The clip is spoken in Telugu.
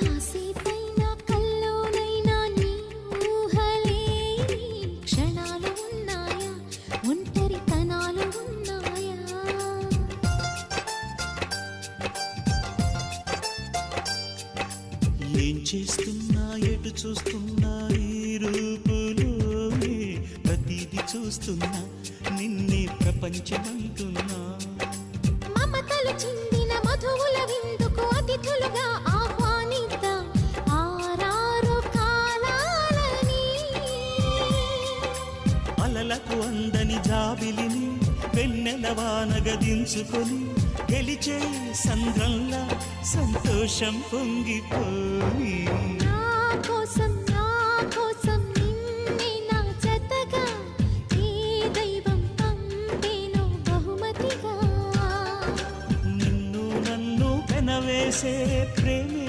కాసేపైనా కల్లోనైనా నీ ఊహలే క్షణాలు ఉన్నాయా, ఒంటరితనాలు ఉన్నాయా? ఏం చేస్తున్నా ఎటు చూస్తున్నా ఈ రూపులోనే ప్రతిదీ చూస్తున్నా నిన్నే ప్రపంచమంటున్నా. మమతలు చిందిన మధువుల విందుకు అతిథులుగా ఆహ్వానిద్దాం ఆరారు కాలాలని. అలలకు అందని జాబిలిని వెన్నెల వానగదించుకొని గెలిచే సంద్రంలా సంతోషం పొంగిపోయి. నా కోసం నిన్నే నా జతగా ఏ దైవం పంపేనో బహుమతిగా. నిన్ను నన్ను పెనవేసే ప్రేమే